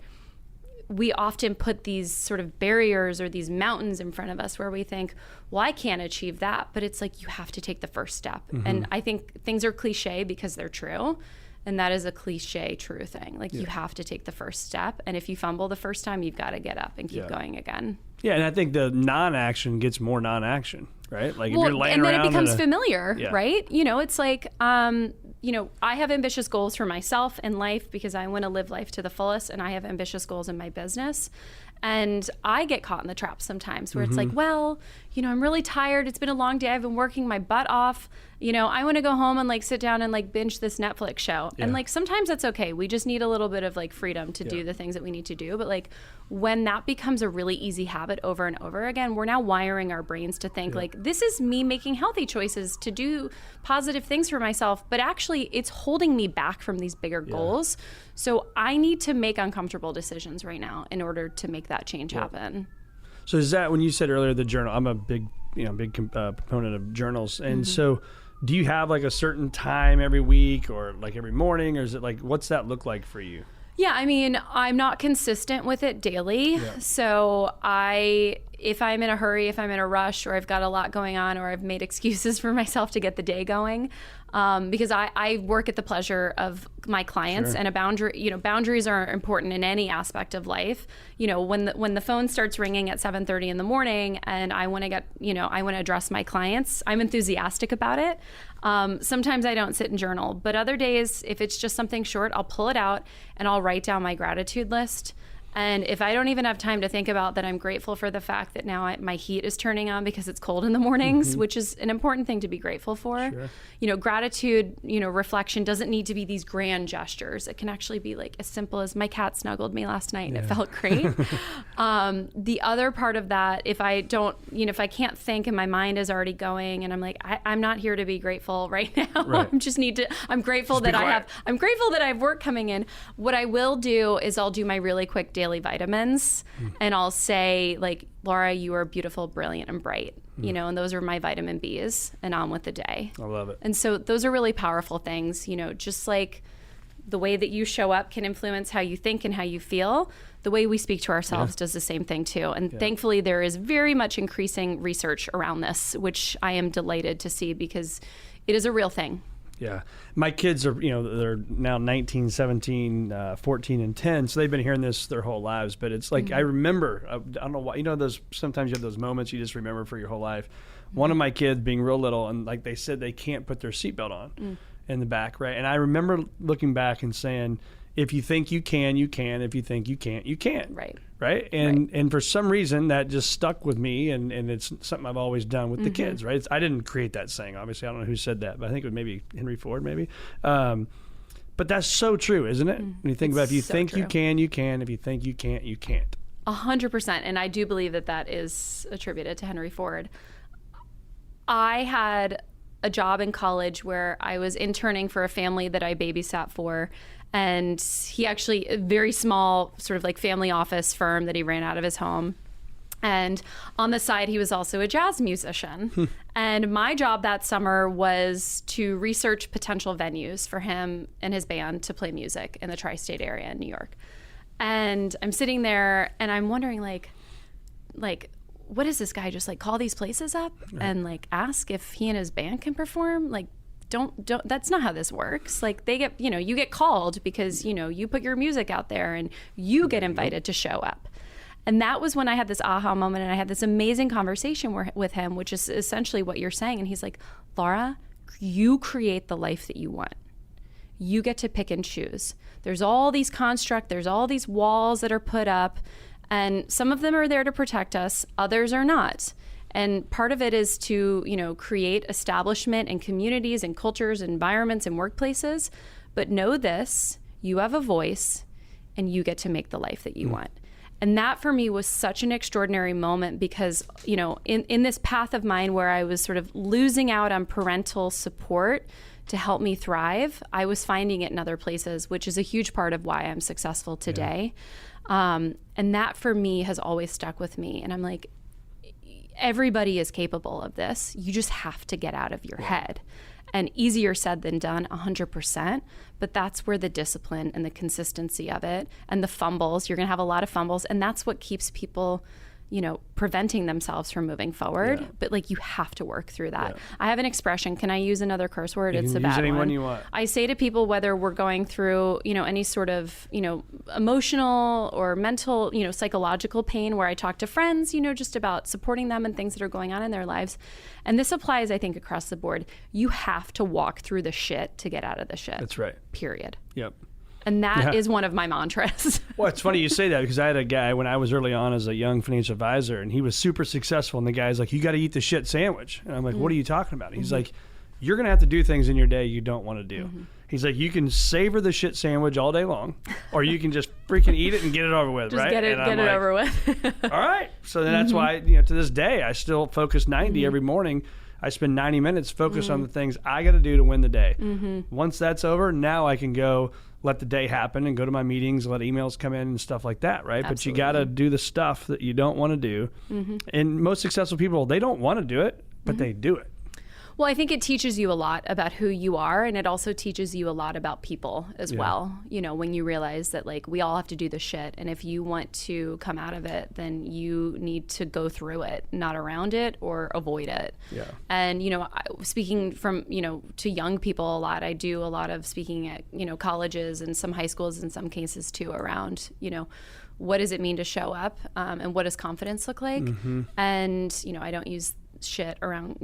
[SPEAKER 4] we often put these sort of barriers or these mountains in front of us where we think, well, I can't achieve that. But it's like, you have to take the first step. And I think things are cliche because they're true. And that is a cliche true thing. You have to take the first step. And if you fumble the first time, you've got to get up and keep going again. Yeah, and I think the non-action gets more non-action, right? If you're laying around. And then it becomes familiar, right? It's like, I have ambitious goals for myself in life because I want to live life to the fullest, and I have ambitious goals in my business. And I get caught in the trap sometimes where it's like, well, I'm really tired. It's been a long day. I've been working my butt off. I want to go home and like sit down and like binge this Netflix show. Yeah. And like sometimes that's okay. We just need a little bit of like freedom to do the things that we need to do. But like when that becomes a really easy habit over and over again, we're now wiring our brains to think like, this is me making healthy choices to do positive things for myself. But actually it's holding me back from these bigger goals. So I need to make uncomfortable decisions right now in order to make that change happen.
[SPEAKER 3] So is that when you said earlier the journal? I'm a big proponent of journals, and so do you have like a certain time every week or like every morning, or is it like what's that look like for you?
[SPEAKER 4] Yeah, I mean, I'm not consistent with it daily. Yeah. So if I'm in a hurry, if I'm in a rush, or I've got a lot going on, or I've made excuses for myself to get the day going, because I work at the pleasure of my clients, and a boundary, boundaries are important in any aspect of life. When the phone starts ringing at 7:30 in the morning, and I want to I want to address my clients, I'm enthusiastic about it. Sometimes I don't sit and journal, but other days, if it's just something short, I'll pull it out and I'll write down my gratitude list. And if I don't even have time to think about that, I'm grateful for the fact that now my heat is turning on because it's cold in the mornings, which is an important thing to be grateful for. Sure. Gratitude, reflection doesn't need to be these grand gestures. It can actually be like as simple as my cat snuggled me last night and it felt great. The other part of that, if I don't, if I can't think and my mind is already going and I'm like, I'm not here to be grateful right now. Right. I'm grateful that I'm grateful that I have work coming in. What I will do is I'll do my really quick daily vitamins, and I'll say like, Laura, you are beautiful, brilliant, and bright, and those are my vitamin B's, and on with the day. I love it. And so those are really powerful things, just like the way that you show up can influence how you think and how you feel. The way we speak to ourselves does the same thing too. And thankfully there is very much increasing research around this, which I am delighted to see because it is a real thing.
[SPEAKER 3] Yeah. My kids are, they're now 19, 17, 14, and 10. So they've been hearing this their whole lives. But it's like, I remember, I don't know why, sometimes you have those moments you just remember for your whole life. One of my kids being real little, and like they said, they can't put their seatbelt on in the back, right? And I remember looking back and saying, if you think you can, you can. If you think you can't, you can't. Right. And for some reason that just stuck with me, and it's something I've always done with the kids, right? I didn't create that saying, obviously. I don't know who said that, but I think it was maybe Henry Ford, maybe. But that's so true, isn't it? When you think about, if you think you can, you can. If you think you can't, you can't.
[SPEAKER 4] 100%. And I do believe that is attributed to Henry Ford. I had a job in college where I was interning for a family that I babysat for. And he actually, a very small sort of like family office firm that he ran out of his home. And on the side, he was also a jazz musician. And my job that summer was to research potential venues for him and his band to play music in the tri-state area in New York. And I'm sitting there and I'm wondering like, what does this guy just like call these places up and like ask if he and his band can perform? Like, don't that's not how this works. Like they get, you get called because, you put your music out there and you get invited to show up. And that was when I had this aha moment, and I had this amazing conversation with him, which is essentially what you're saying. And he's like, Laura, you create the life that you want. You get to pick and choose. There's all these constructs, there's all these walls that are put up, and some of them are there to protect us, others are not. And part of it is to, create establishment and communities and cultures, and environments and workplaces. But know this, you have a voice and you get to make the life that you want. And that for me was such an extraordinary moment because, in this path of mine where I was sort of losing out on parental support to help me thrive, I was finding it in other places, which is a huge part of why I'm successful today. And that for me has always stuck with me. And I'm like, everybody is capable of this. You just have to get out of your head. And easier said than done, 100%. But that's where the discipline and the consistency of it and the fumbles, you're going to have a lot of fumbles. And that's what keeps people preventing themselves from moving forward.
[SPEAKER 3] Yeah.
[SPEAKER 4] But like, you have to work through that.
[SPEAKER 3] Yeah.
[SPEAKER 4] I have an expression. Can I use another curse word?
[SPEAKER 3] You
[SPEAKER 4] It's
[SPEAKER 3] can
[SPEAKER 4] a
[SPEAKER 3] use
[SPEAKER 4] bad
[SPEAKER 3] any one
[SPEAKER 4] one.
[SPEAKER 3] you want.
[SPEAKER 4] I say to people, whether we're going through, any sort of, emotional or mental, psychological pain, where I talk to friends, just about supporting them and things that are going on in their lives. And this applies, I think, across the board. You have to walk through the shit to get out of the shit.
[SPEAKER 3] That's right.
[SPEAKER 4] Period.
[SPEAKER 3] Yep.
[SPEAKER 4] And that is one of my mantras.
[SPEAKER 3] Well, it's funny you say that, because I had a guy when I was early on as a young financial advisor, and he was super successful. And the guy's like, you got to eat the shit sandwich. And I'm like, what are you talking about? He's like, you're going to have to do things in your day you don't want to do. He's like, you can savor the shit sandwich all day long, or you can just freaking eat it and get it over with,
[SPEAKER 4] Just
[SPEAKER 3] right?
[SPEAKER 4] get it over with.
[SPEAKER 3] All right. So then that's why, to this day, I still focus 90 every morning. I spend 90 minutes focused on the things I got to do to win the day. Once that's over, now I can go let the day happen and go to my meetings, let emails come in and stuff like that, right?
[SPEAKER 4] Absolutely.
[SPEAKER 3] But you got to do the stuff that you don't want to do. And most successful people, they don't want to do it, but they do it.
[SPEAKER 4] Well, I think it teaches you a lot about who you are, and it also teaches you a lot about people as well. When you realize that, like, we all have to do the shit, and if you want to come out of it, then you need to go through it, not around it or avoid it.
[SPEAKER 3] Yeah.
[SPEAKER 4] And, speaking from, to young people a lot, I do a lot of speaking at, colleges and some high schools in some cases too, around, what does it mean to show up, and what does confidence look like? And, I don't use shit around,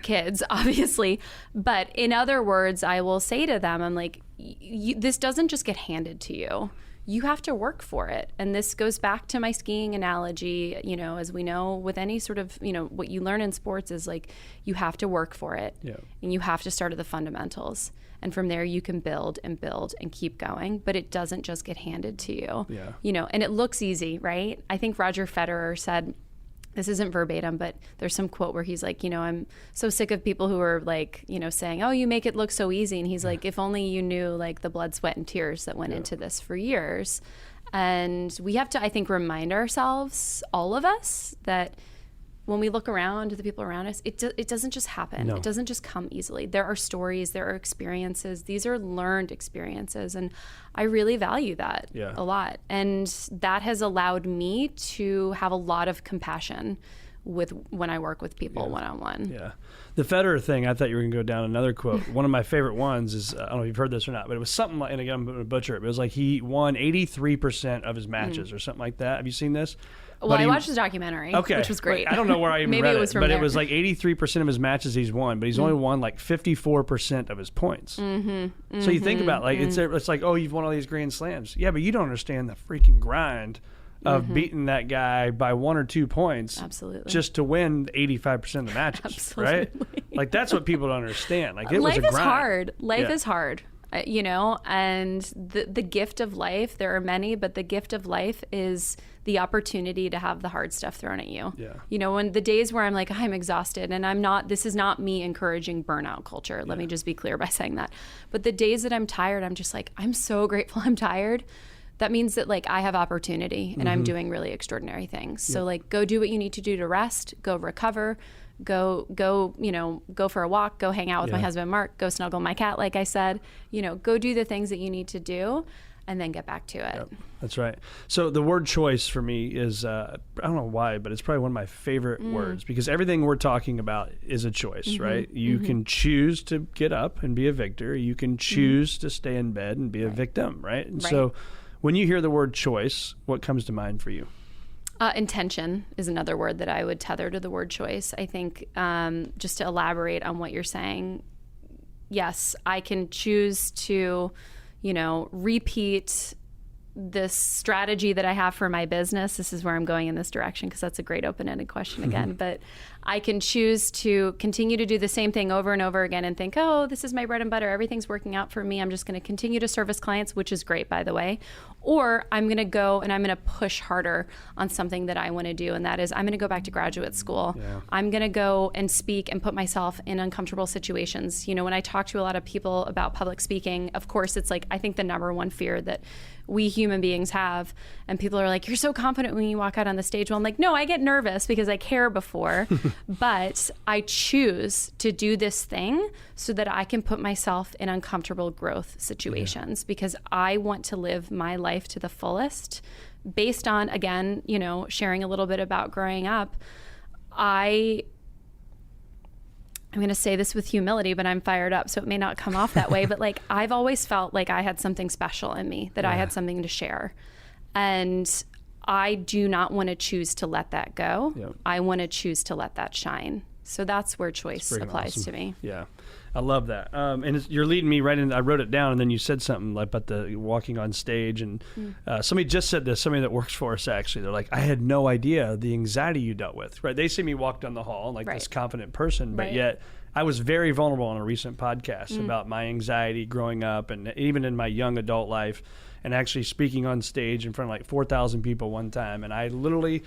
[SPEAKER 4] kids, obviously. But in other words, I will say to them, I'm like, this doesn't just get handed to you. You have to work for it. And this goes back to my skiing analogy, as we know, with any sort of, what you learn in sports is like, you have to work for it.
[SPEAKER 3] Yeah.
[SPEAKER 4] And you have to start at the fundamentals. And from there, you can build and keep going. But it doesn't just get handed to you.
[SPEAKER 3] Yeah.
[SPEAKER 4] And it looks easy, right? I think Roger Federer said, this isn't verbatim, but there's some quote where he's like, I'm so sick of people who are like, saying, oh, you make it look so easy. And he's like, if only you knew like the blood, sweat, and tears that went into this for years. And we have to, I think, remind ourselves, all of us, that when we look around at the people around us, it doesn't just happen.
[SPEAKER 3] No.
[SPEAKER 4] It doesn't just come easily. There are stories, there are experiences. These are learned experiences. And I really value that a lot. And that has allowed me to have a lot of compassion when I work with people one-on-one.
[SPEAKER 3] Yeah. The Federer thing, I thought you were going to go down another quote. One of my favorite ones is, I don't know if you've heard this or not, but it was something like, and again, I'm going to butcher it, but it was like he won 83% of his matches or something like that. Have you seen this?
[SPEAKER 4] Well, I watched the documentary, which was great.
[SPEAKER 3] I don't know where I even
[SPEAKER 4] Maybe
[SPEAKER 3] read
[SPEAKER 4] it was from
[SPEAKER 3] but
[SPEAKER 4] there.
[SPEAKER 3] it was like 83% of his matches he's won, but he's only won like 54% of his points. So you think about like it's like, oh, you've won all these Grand Slams. Yeah, but you don't understand the freaking grind of beating that guy by 1 or 2 points.
[SPEAKER 4] Absolutely.
[SPEAKER 3] Just to win 85% of the matches.
[SPEAKER 4] Absolutely.
[SPEAKER 3] Right? Like that's what people don't understand. Like it
[SPEAKER 4] Life
[SPEAKER 3] was a grind.
[SPEAKER 4] is hard. Life
[SPEAKER 3] Yeah.
[SPEAKER 4] is hard. And the gift of life, there are many, but the gift of life is the opportunity to have the hard stuff thrown at you.
[SPEAKER 3] Yeah.
[SPEAKER 4] When the days where I'm like, I'm exhausted, and this is not me encouraging burnout culture. Let me just be clear by saying that. But the days that I'm tired, I'm just like, I'm so grateful I'm tired. That means that like I have opportunity and I'm doing really extraordinary things. So like, go do what you need to do to rest, go recover, go for a walk, go hang out with my husband, Mark, go snuggle my cat. Like I said, go do the things that you need to do and then get back to it.
[SPEAKER 3] Yep, that's right. So the word choice for me is, I don't know why, but it's probably one of my favorite words, because everything we're talking about is a choice, right? You can choose to get up and be a victor. You can choose to stay in bed and be a victim, right? And so when you hear the word choice, what comes to mind for you?
[SPEAKER 4] Intention is another word that I would tether to the word choice. I think just to elaborate on what you're saying, yes, I can choose to, repeat this strategy that I have for my business. This is where I'm going in this direction because that's a great open-ended question again. But I can choose to continue to do the same thing over and over again and think, oh, this is my bread and butter. Everything's working out for me. I'm just going to continue to service clients, which is great, by the way. Or I'm going to go and I'm going to push harder on something that I want to do. And that is I'm going to go back to graduate school. Yeah. I'm going to go and speak and put myself in uncomfortable situations. When I talk to a lot of people about public speaking, of course, it's like, I think the number one fear that we human beings have. And people are like, you're so confident when you walk out on the stage. Well, I'm like, no, I get nervous because I care before. But I choose to do this thing so that I can put myself in uncomfortable growth situations because I want to live my life to the fullest based on, again, sharing a little bit about growing up, I'm going to say this with humility, but I'm fired up, so it may not come off that way. But like, I've always felt like I had something special in me, that I had something to share. And I do not want to choose to let that go. Yep. I want to choose to let that shine. So that's where choice applies to me.
[SPEAKER 3] Yeah. I love that. And you're leading me right in. I wrote it down, and then you said something like about the walking on stage. And somebody just said this, somebody that works for us, actually. They're like, I had no idea the anxiety you dealt with. Right? They see me walk down the hall like this confident person, but yet I was very vulnerable on a recent podcast about my anxiety growing up and even in my young adult life, and actually speaking on stage in front of like 4,000 people one time. And I literally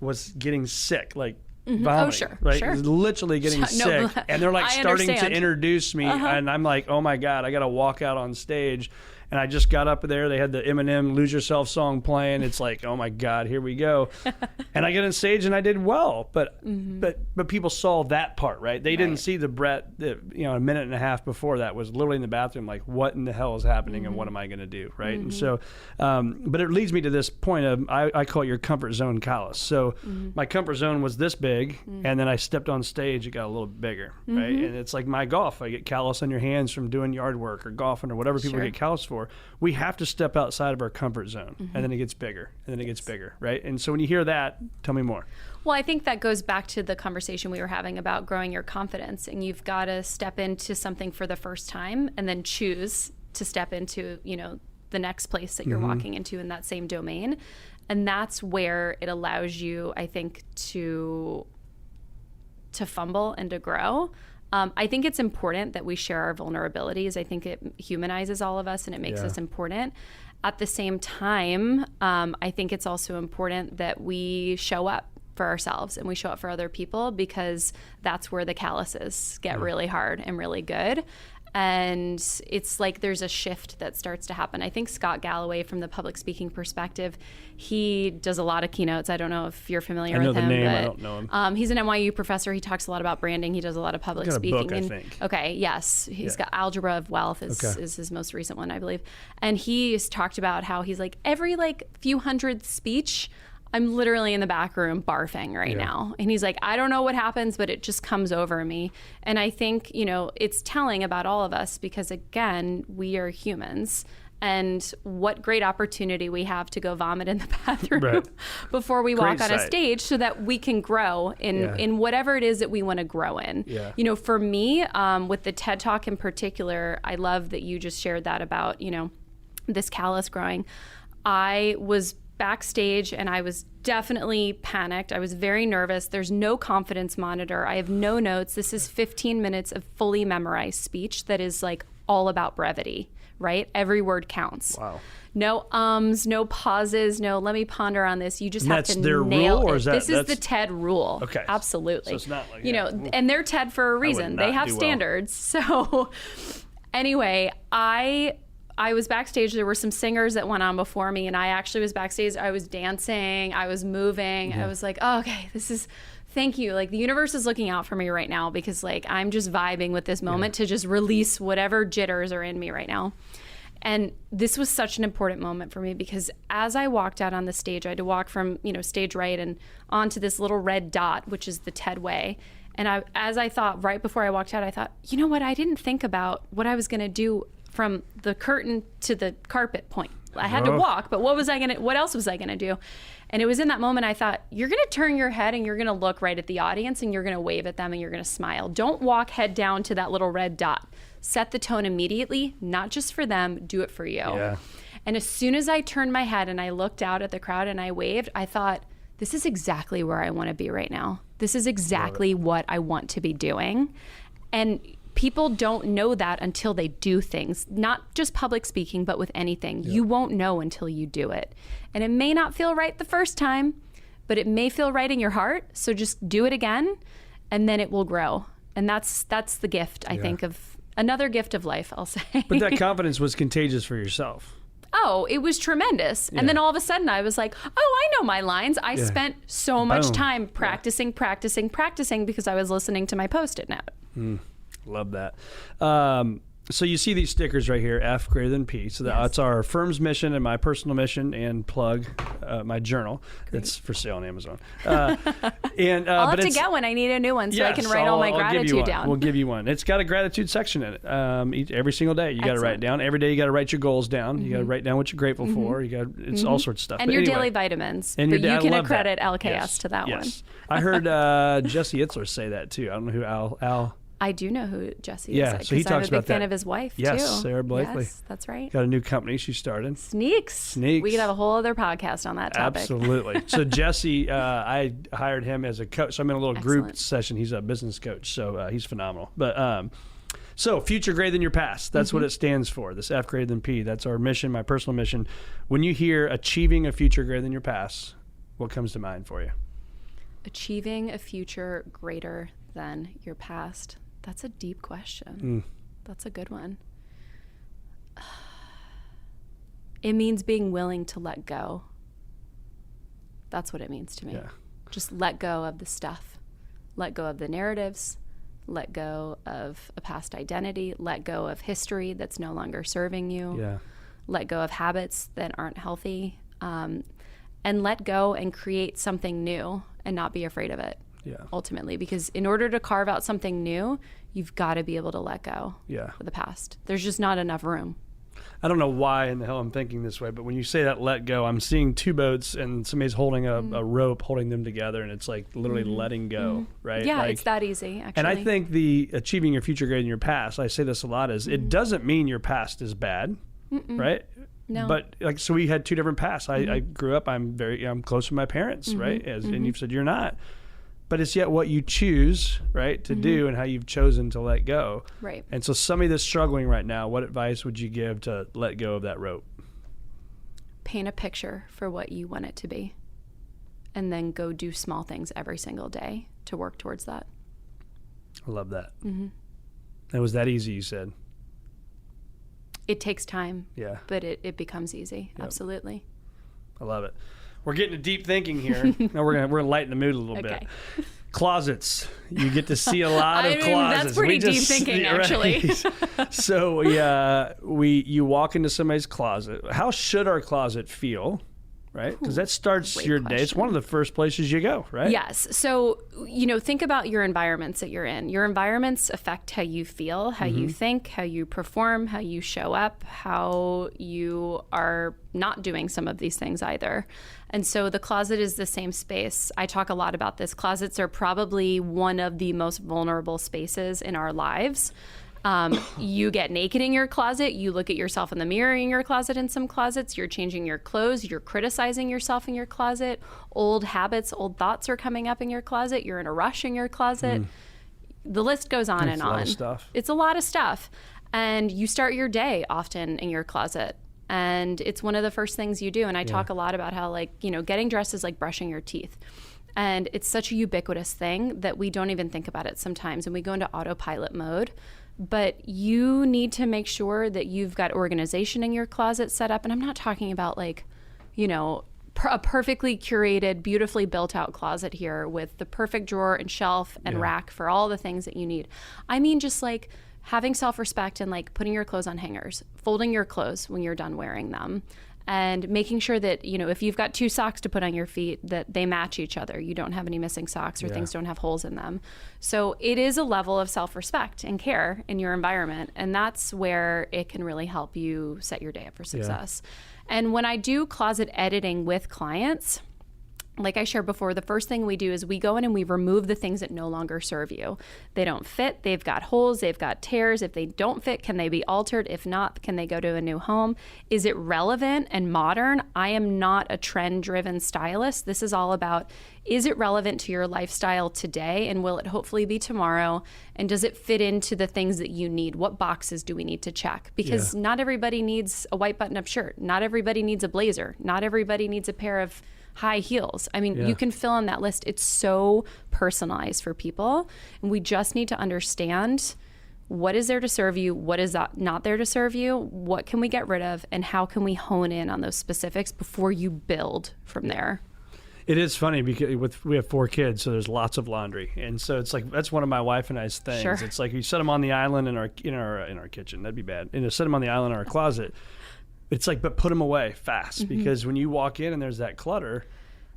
[SPEAKER 3] was getting sick, like vomiting, right? Literally getting sick. And they're like starting to introduce me, and I'm like, oh my God, I got to walk out on stage. And I just got up there. They had the Eminem "Lose Yourself" song playing. It's like, oh my God, here we go. And I get on stage and I did well, but people saw that part, right? They didn't see the Brett that, a minute and a half before that was literally in the bathroom, like, what in the hell is happening, and what am I going to do, right? And so, but it leads me to this point of I call it your comfort zone callus. So my comfort zone was this big, and then I stepped on stage, it got a little bigger, right? And it's like my golf. I get callus on your hands from doing yard work or golfing or whatever people get callus for. We have to step outside of our comfort zone, and then it gets bigger, and then it gets bigger, right? And so when you hear that, tell me more.
[SPEAKER 4] Well, I think that goes back to the conversation we were having about growing your confidence, and you've got to step into something for the first time and then choose to step into, the next place that you're walking into in that same domain. And that's where it allows you, I think, to fumble and to grow. I think it's important that we share our vulnerabilities. I think it humanizes all of us and it makes us important. At the same time, I think it's also important that we show up for ourselves and we show up for other people, because that's where the calluses get really hard and really good. And it's like there's a shift that starts to happen. I think Scott Galloway, from the public speaking perspective, he does a lot of keynotes. I don't know if you're familiar with him. I know the name,
[SPEAKER 3] but I don't know him.
[SPEAKER 4] He's an NYU professor. He talks a lot about branding. He does a lot of public speaking.
[SPEAKER 3] Book, I think.
[SPEAKER 4] Okay, yes. He's got Algebra of Wealth is his most recent one, I believe. And he's talked about how he's like, every few hundred speech, I'm literally in the back room barfing right now. And he's like, I don't know what happens, but it just comes over me. And I think, it's telling about all of us, because again, we are humans. And what great opportunity we have to go vomit in the bathroom before we walk on a stage, so that we can grow in whatever it is that we want to grow in. Yeah. For me, with the TED Talk in particular, I love that you just shared that about, this callus growing. I was backstage and I was definitely panicked. I was very nervous. There's no confidence monitor. I have no notes. This is 15 minutes of fully memorized speech that is like all about brevity, right? Every word counts. Wow. No ums, no pauses, no let me ponder on this. You just have to nail it. This is the TED rule. Okay. Absolutely. So it's not like, and they're TED for a reason. They have standards. Well. So anyway, I was backstage. There were some singers that went on before me, and I actually was backstage. I was dancing. I was moving. I was like, oh, okay, thank you. Like, the universe is looking out for me right now, because I'm just vibing with this moment to just release whatever jitters are in me right now. And this was such an important moment for me, because as I walked out on the stage, I had to walk from, stage right and onto this little red dot, which is the TED Way. And as I thought, right before I walked out, I thought, you know what? I didn't think about what I was going to do from the curtain to the carpet point. I had to walk, but what else was I gonna do? And it was in that moment I thought, you're gonna turn your head and you're gonna look right at the audience and you're gonna wave at them and you're gonna smile. Don't walk head down to that little red dot. Set the tone immediately, not just for them, do it for you. Yeah. And as soon as I turned my head and I looked out at the crowd and I waved, I thought, this is exactly where I wanna be right now. This is exactly what I want to be doing. And people don't know that until they do things, not just public speaking, but with anything. You won't know until you do it. And it may not feel right the first time, but it may feel right in your heart. So just do it again, and then it will grow. And that's the gift, I think, of another gift of life, I'll say.
[SPEAKER 3] But that confidence was contagious for yourself.
[SPEAKER 4] Oh, it was tremendous. And then all of a sudden I was like, oh, I know my lines. I spent so much time practicing, because I was listening to my Post-it note.
[SPEAKER 3] Love that. So you see these stickers right here, F greater than P. So that's our firm's mission and my personal mission, and plug my journal. Great. It's for sale on Amazon.
[SPEAKER 4] I'll have to get one. I need a new one so I can write all my gratitude down.
[SPEAKER 3] We'll give you one. It's got a gratitude section in it. Every single day you got to write down. Every day you got to write your goals down. You got to write down what you're grateful for. It's all sorts of stuff.
[SPEAKER 4] And your daily vitamins.
[SPEAKER 3] And
[SPEAKER 4] but you can accredit LKS to that one.
[SPEAKER 3] I heard Jesse Itzler say that too. I don't know who Al.
[SPEAKER 4] I do know who Jesse is.
[SPEAKER 3] Yeah, so he talks about that.
[SPEAKER 4] I'm a big fan of his wife, too.
[SPEAKER 3] Yes, Sarah Blakely.
[SPEAKER 4] Yes, that's right.
[SPEAKER 3] Got a new company she started.
[SPEAKER 4] Sneaks. We could have a whole other podcast on that topic.
[SPEAKER 3] Absolutely. So Jesse, I hired him as a coach. So I'm in a little group session. He's a business coach, so he's phenomenal. But so future greater than your past. That's what it stands for. This F greater than P. That's our mission, my personal mission. When you hear achieving a future greater than your past, what comes to mind for you?
[SPEAKER 4] Achieving a future greater than your past. That's a deep question. That's a good one. It means being willing to let go. That's what it means to me.
[SPEAKER 3] Yeah.
[SPEAKER 4] Just let go of the stuff. Let go of the narratives. Let go of a past identity. Let go of history that's no longer serving you.
[SPEAKER 3] Yeah.
[SPEAKER 4] Let go of habits that aren't healthy. And let go and create something new and not be afraid of it. Yeah. Ultimately, because in order to carve out something new, you've got to be able to let go of the past. There's just not enough room.
[SPEAKER 3] I don't know why in the hell I'm thinking this way, but when you say that let go, I'm seeing two boats and somebody's holding a rope, holding them together, and it's like literally letting go, right?
[SPEAKER 4] Yeah,
[SPEAKER 3] like,
[SPEAKER 4] it's that easy, actually.
[SPEAKER 3] And I think the achieving your future greater than your past, I say this a lot, is it doesn't mean your past is bad, right?
[SPEAKER 4] No.
[SPEAKER 3] But like, so we had two different pasts. I grew up, I'm close to my parents, right? And you've said you're not. But it's yet what you choose, right, to do and how you've chosen to let go.
[SPEAKER 4] Right.
[SPEAKER 3] And so somebody that's struggling right now, what advice would you give to let go of that rope?
[SPEAKER 4] Paint a picture for what you want it to be. And then go do small things every single day to work towards that.
[SPEAKER 3] I love that. And was that easy, you said?
[SPEAKER 4] It takes time.
[SPEAKER 3] Yeah.
[SPEAKER 4] But it becomes easy. Yep. Absolutely.
[SPEAKER 3] I love it. We're getting to deep thinking here. Now we're gonna lighten the mood a little bit. Closets. You get to see a lot of closets.
[SPEAKER 4] That's pretty deep thinking, actually.
[SPEAKER 3] So you walk into somebody's closet. How should our closet feel? Right? Because that starts your day. It's one of the first places you go, right?
[SPEAKER 4] Yes. So, think about your environments that you're in. Your environments affect how you feel, how you think, how you perform, how you show up, how you are not doing some of these things either. And so the closet is the same space. I talk a lot about this. Closets are probably one of the most vulnerable spaces in our lives. You get naked in your closet. You look at yourself in the mirror in your closet. In some closets, you're changing your clothes. You're criticizing yourself in your closet. Old habits, old thoughts are coming up in your closet. You're in a rush in your closet. The list goes on and on. It's a lot of stuff. It's a lot of stuff. And you start your day often in your closet. And it's one of the first things you do. And I talk a lot about how, getting dressed is like brushing your teeth. And it's such a ubiquitous thing that we don't even think about it sometimes. And we go into autopilot mode. But you need to make sure that you've got organization in your closet set up. And I'm not talking about a perfectly curated, beautifully built out closet here with the perfect drawer and shelf and rack for all the things that you need. I mean, just having self-respect and putting your clothes on hangers, folding your clothes when you're done wearing them, and making sure that, if you've got 2 socks to put on your feet, that they match each other. You don't have any missing socks or things don't have holes in them. So it is a level of self-respect and care in your environment. And that's where it can really help you set your day up for success. And when I do closet editing with clients, like I shared before, the first thing we do is we go in and we remove the things that no longer serve you. They don't fit. They've got holes. They've got tears. If they don't fit, can they be altered? If not, can they go to a new home? Is it relevant and modern? I am not a trend-driven stylist. This is all about, is it relevant to your lifestyle today? And will it hopefully be tomorrow? And does it fit into the things that you need? What boxes do we need to check? Because not everybody needs a white button-up shirt. Not everybody needs a blazer. Not everybody needs a pair of high heels. I mean, you can fill in that list. It's so personalized for people. And we just need to understand what is there to serve you, what is not there to serve you, what can we get rid of, and how can we hone in on those specifics before you build from there.
[SPEAKER 3] It is funny because we have 4 kids, so there's lots of laundry, and so it's like that's one of my wife and I's things.
[SPEAKER 4] Sure.
[SPEAKER 3] It's like you set them on the island in our kitchen. That'd be bad. And set them on the island in our closet. It's like, but put them away fast because when you walk in and there's that clutter,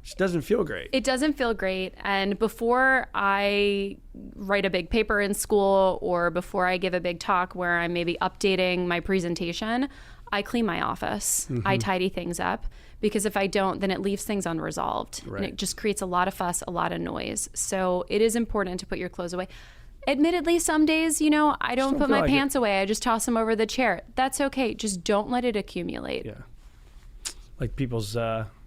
[SPEAKER 3] it doesn't feel great.
[SPEAKER 4] It doesn't feel great. And before I write a big paper in school or before I give a big talk where I'm maybe updating my presentation, I clean my office. I tidy things up. Because if I don't, then it leaves things unresolved.
[SPEAKER 3] Right.
[SPEAKER 4] And it just creates a lot of fuss, a lot of noise. So it is important to put your clothes away. Admittedly, some days, I don't put my pants away. I just toss them over the chair. That's okay. Just don't let it accumulate.
[SPEAKER 3] Yeah. Like people's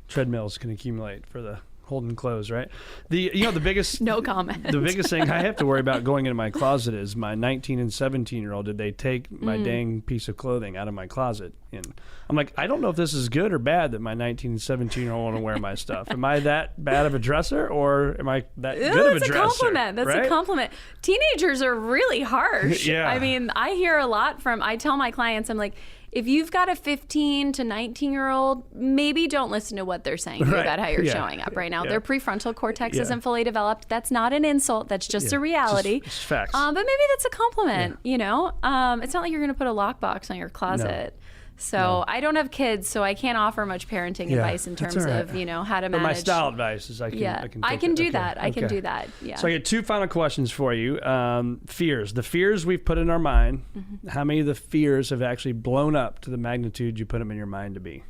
[SPEAKER 3] treadmills can accumulate for the holding clothes, right? The biggest
[SPEAKER 4] No comment.
[SPEAKER 3] The biggest thing I have to worry about going into my closet is my 19 and 17-year-old. Did they take my dang piece of clothing out of my closet? And I'm like, I don't know if this is good or bad that my 19 and 17-year-old want to wear my stuff. Am I that bad of a dresser, or am I that good of a dresser?
[SPEAKER 4] That's a compliment. That's
[SPEAKER 3] right?
[SPEAKER 4] a compliment. Teenagers are really harsh.
[SPEAKER 3] Yeah.
[SPEAKER 4] I mean, I hear a lot I tell my clients, I'm like, if you've got a 15 to 19-year-old, maybe don't listen to what they're saying to you about how you're showing up right now. Their prefrontal cortex isn't fully developed. That's not an insult. That's just a reality.
[SPEAKER 3] It's facts.
[SPEAKER 4] But maybe that's a compliment, It's not like you're going to put a lockbox on your closet.
[SPEAKER 3] No.
[SPEAKER 4] So I don't have kids, so I can't offer much parenting advice in terms of, how to manage.
[SPEAKER 3] But my style advice is I can
[SPEAKER 4] do that. I can do that. Yeah.
[SPEAKER 3] So I get 2 final questions for you. Fears. The fears we've put in our mind, how many of the fears have actually blown up to the magnitude you put them in your mind to be?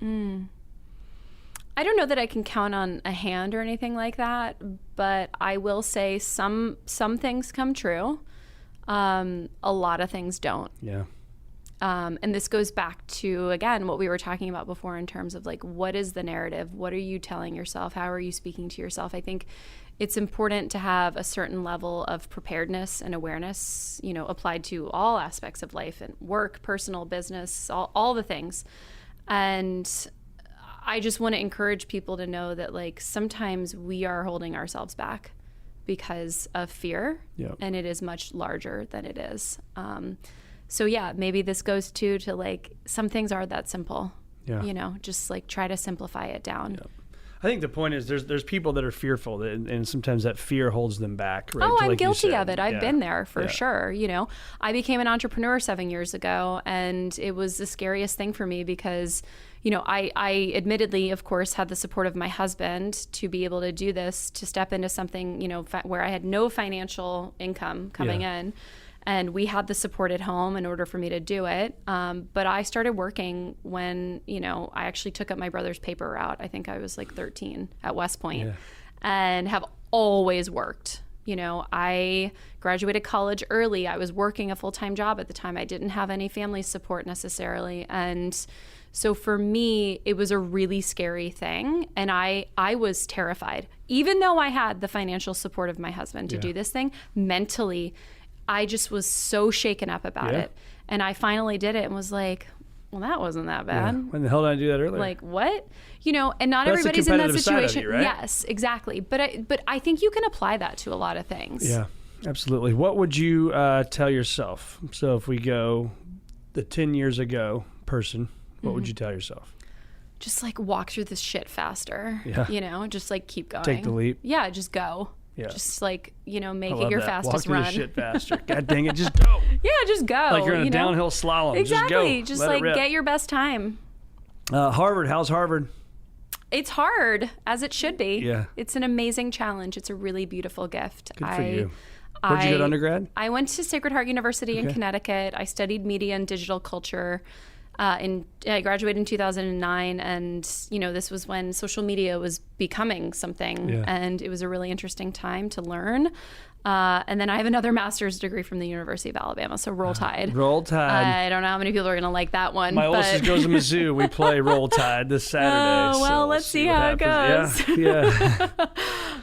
[SPEAKER 4] I don't know that I can count on a hand or anything like that, but I will say some things come true. A lot of things don't.
[SPEAKER 3] Yeah.
[SPEAKER 4] And this goes back to, again, what we were talking about before in terms of like, what is the narrative? What are you telling yourself? How are you speaking to yourself? I think it's important to have a certain level of preparedness and awareness, applied to all aspects of life and work, personal, business, all the things. And I just want to encourage people to know that like sometimes we are holding ourselves back because of fear, and it is much larger than it is. So yeah, maybe this goes to like some things are that simple. Yeah. Just like try to simplify it down. Yeah.
[SPEAKER 3] I think the point is there's people that are fearful and sometimes that fear holds them back. Right?
[SPEAKER 4] I'm guilty of it. I've been there for sure. I became an entrepreneur 7 years ago, and it was the scariest thing for me because, I admittedly, of course, had the support of my husband to be able to do this, to step into something, where I had no financial income coming in. And we had the support at home in order for me to do it. But I started working when, I actually took up my brother's paper route. I think I was like 13 at West Point and have always worked. I graduated college early. I was working a full-time job at the time. I didn't have any family support necessarily. And so for me, it was a really scary thing. And I was terrified. Even though I had the financial support of my husband to do this thing, mentally, I just was so shaken up about it. And I finally did it and was like, well, that wasn't that bad.
[SPEAKER 3] Yeah. When the hell did I do that earlier?
[SPEAKER 4] Like, what? And not everybody's in that situation.
[SPEAKER 3] You, right?
[SPEAKER 4] Yes, exactly. But I think you can apply that to a lot of things.
[SPEAKER 3] Yeah, absolutely. What would you tell yourself? So if we go the 10 years ago person, what would you tell yourself?
[SPEAKER 4] Just like walk through this shit faster.
[SPEAKER 3] Yeah.
[SPEAKER 4] Just like keep going.
[SPEAKER 3] Take the leap.
[SPEAKER 4] Yeah, just go.
[SPEAKER 3] Yeah.
[SPEAKER 4] Just like, make it your fastest
[SPEAKER 3] run.
[SPEAKER 4] Walk
[SPEAKER 3] through the shit faster. God dang it, just go.
[SPEAKER 4] Yeah, just go.
[SPEAKER 3] Like you're in a downhill slalom.
[SPEAKER 4] Exactly.
[SPEAKER 3] Just
[SPEAKER 4] like get your best time.
[SPEAKER 3] Harvard, how's Harvard?
[SPEAKER 4] It's hard, as it should be.
[SPEAKER 3] Yeah.
[SPEAKER 4] It's an amazing challenge. It's a really beautiful gift.
[SPEAKER 3] Good for you. Where'd you go to undergrad?
[SPEAKER 4] I went to Sacred Heart University in Connecticut. I studied media and digital culture. I graduated in 2009, and this was when social media was becoming something, and it was a really interesting time to learn. And then I have another master's degree from the University of Alabama, so Roll Tide.
[SPEAKER 3] Roll Tide.
[SPEAKER 4] I don't know how many people are going to like that one.
[SPEAKER 3] My oldest goes to Mizzou. We play Roll Tide this Saturday.
[SPEAKER 4] Oh, well,
[SPEAKER 3] so
[SPEAKER 4] let's see how it goes.
[SPEAKER 3] Yeah.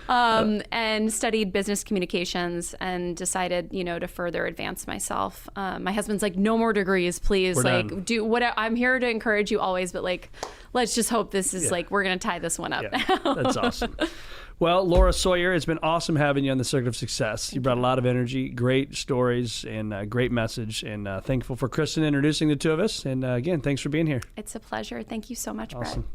[SPEAKER 4] And studied business communications and decided, to further advance myself. My husband's like, no more degrees, please.
[SPEAKER 3] We're
[SPEAKER 4] like,
[SPEAKER 3] done.
[SPEAKER 4] do what I'm here to encourage you always, but like, let's just hope this is we're going to tie this one up now.
[SPEAKER 3] That's awesome. Well, Laura Sawyier, it's been awesome having you on the Circuit of Success. You brought a lot of energy, great stories, and a great message. And thankful for Kristen introducing the two of us. And again, thanks for being here.
[SPEAKER 4] It's a pleasure. Thank you so much,
[SPEAKER 3] Awesome.
[SPEAKER 4] Brett.